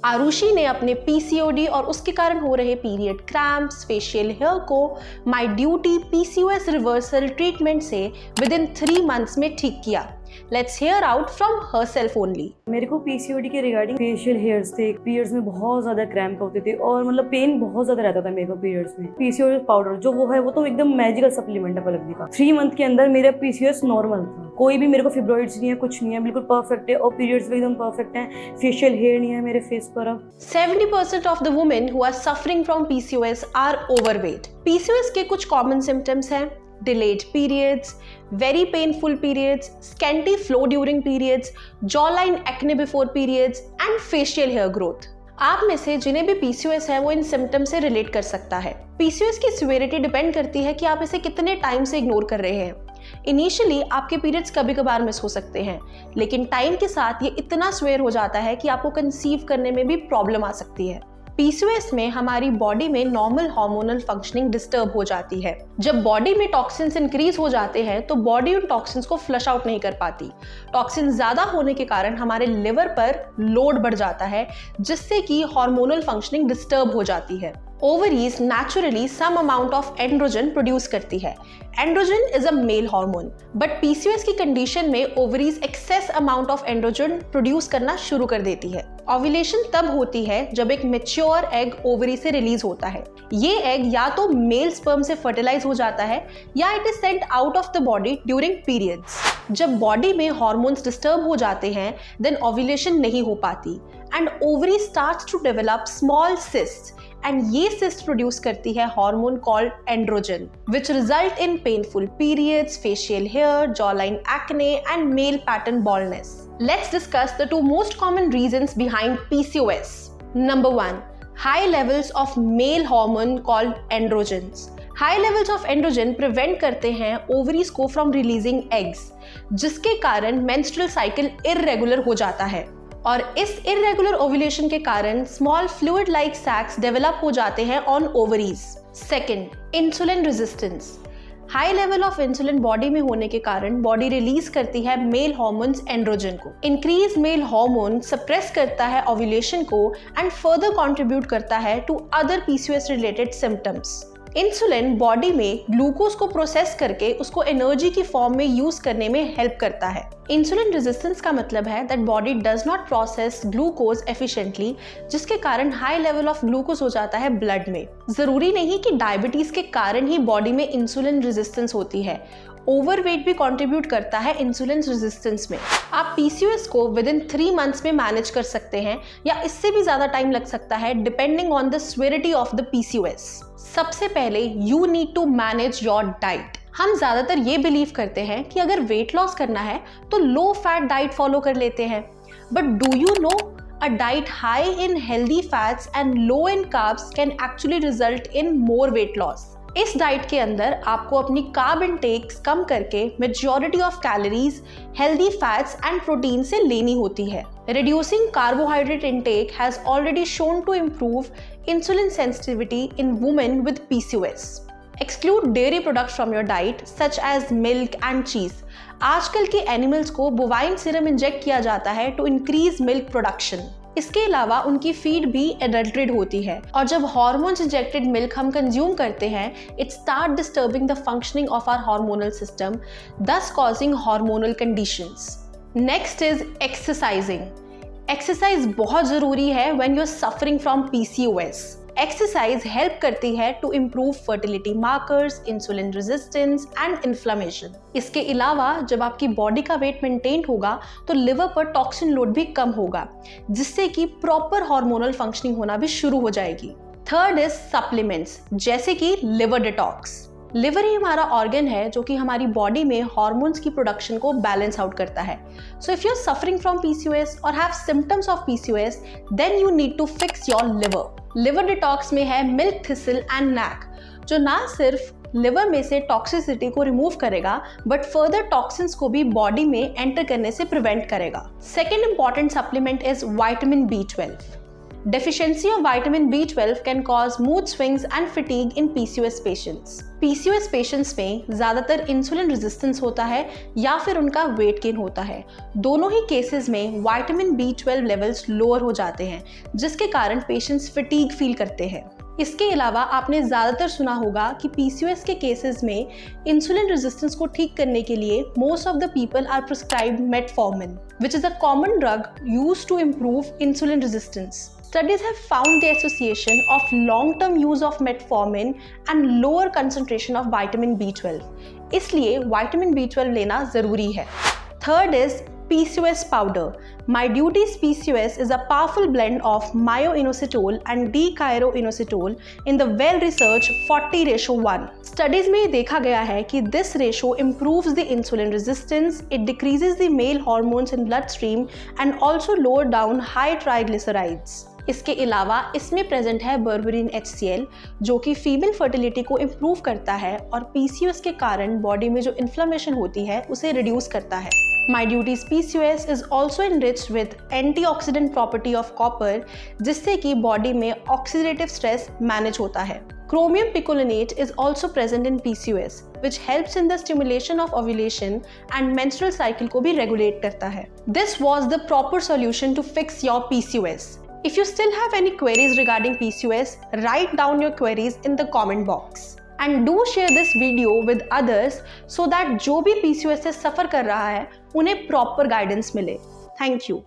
आरुषि ने अपने पीसीओडी और उसके कारण हो रहे पीरियड क्रैम्प्स, फेशियल हेयर को my duty PCOS reversal treatment से विद इन 3 months में ठीक किया। Let's hair out from herself only. मेरे को पीसीओडी के रिगार्डिंग फेशियल हेयर्स थे, पीरियड्स में बहुत ज्यादा क्रैम्प होते थे और मतलब पेन बहुत ज्यादा रहता था मेरे को पीरियड्स में। पीसीओएस पाउडर जो वो है वो तो एकदम मैजिकल सप्लीमेंट है पलक दी का। 3 month के अंदर मेरा पीसीओएस नॉर्मल था, कोई भी मेरे को फिब्रॉइड्स नहीं है, कुछ नहीं है, बिल्कुल परफेक्ट है और पीरियड्स भी एकदम परफेक्ट है। फेशियल हेयर नहीं है मेरे फेस पर अब। 70% of the women who are suffering from PCOS are overweight। PCOS के कुछ common symptoms हैं delayed periods, very painful periods, scanty flow during periods, jawline acne before periods and facial hair growth। आप में से जिन्हें भी PCOS है वो इन सिम्टम्स से रिलेट कर सकता है। PCOS की सिवियरिटी डिपेंड करती है कि आप इसे कितने टाइम से इग्नोर कर रहे हैं। इनिशियली आपके पीरियड्स कभी कभार मिस हो सकते हैं, लेकिन टाइम के साथ ये इतना स्वेयर हो जाता है कि आपको कंसीव करने में भी प्रॉब्लम आ सकती है। पीसीओएस में हमारी बॉडी में नॉर्मल हार्मोनल फंक्शनिंग डिस्टर्ब हो जाती है। जब बॉडी में टॉक्सिन्स इंक्रीज हो जाते हैं तो बॉडी उन टॉक्सिन्स को फ्लश आउट नहीं कर पाती। टॉक्सिन ज्यादा होने के कारण हमारे लिवर पर लोड बढ़ जाता है, जिससे कि हार्मोनल फंक्शनिंग डिस्टर्ब हो जाती है। Ovaries naturally some amount of androgen produce करती है। Androgen is a male hormone, but PCOS की कंडीशन में ovaries excess amount of androgen produce करना शुरू कर देती है। ओव्यूलेशन तब होती है जब एक मैच्योर एग ओवरी से रिलीज होता है। ये एग या तो मेल स्पर्म से फर्टिलाइज हो जाता है या it is sent out of the body during periods. जब बॉडी में हार्मोन्स डिस्टर्ब हो जाते हैं देन ओव्यूलेशन नहीं हो पाती and ovary starts to develop small cyst and ये सिस्ट प्रोड्यूस करती है hormone called androgen which result in painful periods, facial hair, jawline acne and male pattern baldness. Let's discuss the 2 most common reasons behind PCOS. Number 1, high levels of male hormone called androgens. High levels of androgen prevent करते हैं ovaries को from releasing eggs, जिसके कारण menstrual cycle irregular हो जाता है और इस irregular ovulation के कारण small fluid-like sacs develop हो जाते हैं on ovaries. Second, insulin resistance. High level of insulin body में होने के कारण बॉडी रिलीज करती है मेल हार्मोन्स एंड्रोजन को। इंक्रीज मेल हार्मोन सप्रेस करता है ओव्यूलेशन को एंड फर्दर कंट्रीब्यूट करता है to other PCOS related symptoms. Insulin body में ग्लूकोज को प्रोसेस करके उसको एनर्जी की फॉर्म में यूज करने में हेल्प करता है। इंसुलिन रेजिस्टेंस का मतलब है that body does not process glucose efficiently, जिसके कारण हाई लेवल ऑफ ग्लूकोज हो जाता है ब्लड में। जरूरी नहीं कि डायबिटीज के कारण ही बॉडी में इंसुलिन रेजिस्टेंस होती है, ओवरवेट भी कंट्रीब्यूट करता है इंसुलिन रेजिस्टेंस में। आप पीसीओएस को विद इन 3 months में मैनेज कर सकते हैं या इससे भी ज्यादा टाइम लग सकता है depending on the severity of the PCOS. सबसे पहले you need to manage your diet. हम ज्यादातर ये बिलीव करते हैं कि अगर वेट लॉस करना है तो लो फैट डाइट फॉलो कर लेते हैं, but do you know a diet high in healthy fats and low in carbs can actually result in more weight loss। इस डाइट के अंदर आपको अपनी कार्ब इनटेक्स कम करके majority of calories healthy fats and protein से लेनी होती है। Reducing carbohydrate intake has already shown to improve insulin sensitivity in women with PCOS. Exclude dairy products from your diet such as milk and cheese. आजकल के animals को bovine serum inject किया जाता है टू इंक्रीज मिल्क प्रोडक्शन। इसके अलावा उनकी feed भी एडल्ट्रेट होती है और जब हार्मोन्स इंजेक्टेड मिल्क हम कंज्यूम करते हैं it start disturbing the functioning of our hormonal system, thus causing hormonal conditions. Next is exercising. Exercise बहुत जरूरी है when you're suffering from PCOS. Exercise help करती है to improve fertility markers, insulin resistance and inflammation. इसके अलावा जब आपकी body का वेट मेंटेन होगा तो लिवर पर टॉक्सिन लोड भी कम होगा, जिससे कि प्रॉपर हार्मोनल फंक्शनिंग होना भी शुरू हो जाएगी। थर्ड इज सप्लीमेंट्स, जैसे कि लिवर डिटॉक्स। लिवर ही हमारा ऑर्गन है जो कि हमारी बॉडी में हार्मोन्स की प्रोडक्शन को बैलेंस आउट करता है। So if you are suffering from PCOS और have symptoms of PCOS then you need to fix your liver. Liver detox में है मिल्क थिसल एंड नैक, जो ना सिर्फ लिवर में से टॉक्सिसिटी को रिमूव करेगा बट फर्दर टॉक्सिन्स को भी बॉडी में एंटर करने से प्रिवेंट करेगा। Second important supplement is vitamin B12। Deficiency of vitamin B12 can cause mood swings and fatigue in PCOS patients. PCOS patients में ज़्यादातर इंसुलिन रेजिस्टेंस होता है या फिर उनका वेट गेन होता है। दोनों ही केसेस में विटामिन B12 लेवल्स लोअर हो जाते हैं, जिसके कारण पेशेंट्स फटीग फील करते हैं। इसके अलावा आपने ज़्यादातर सुना होगा कि PCOS के केसेस में इंसुलिन रेजिस्टेंस को ठीक करने के लिए most of the people are prescribed metformin, which is a common drug used to improve insulin resistance. Studies have found the association of long-term use of metformin and lower concentration of vitamin B12. इसलिए vitamin B12 लेना ज़रूरी है. Third is PCOS powder. MyDuty's PCOS is a powerful blend of myo-inositol and D-chiro-inositol in the well-researched 40:1. Studies में देखा गया है कि this ratio improves the insulin resistance, it decreases the male hormones in bloodstream and also lower down high triglycerides. इसके अलावा इसमें present है berberine HCl, जो कि फीमेल फर्टिलिटी को इम्प्रूव करता है और PCOS के कारण बॉडी में जो इन्फ्लेमेशन होती है उसे रिड्यूस करता है. MyDuty's PCOS is also enriched with antioxidant property of copper, जिससे कि बॉडी में ऑक्सीडेटिव स्ट्रेस मैनेज होता है. Chromium picolinate is also present in PCOS, which helps in the stimulation of ovulation and menstrual cycle को भी regulate करता है. This was the proper solution to fix your PCOS. If you still have any queries regarding PCOS, write down your queries in the comment box. And do share this video with others so that जो भी PCOS से सफ़र कर रहा है उन्हें proper guidance मिले. Thank you.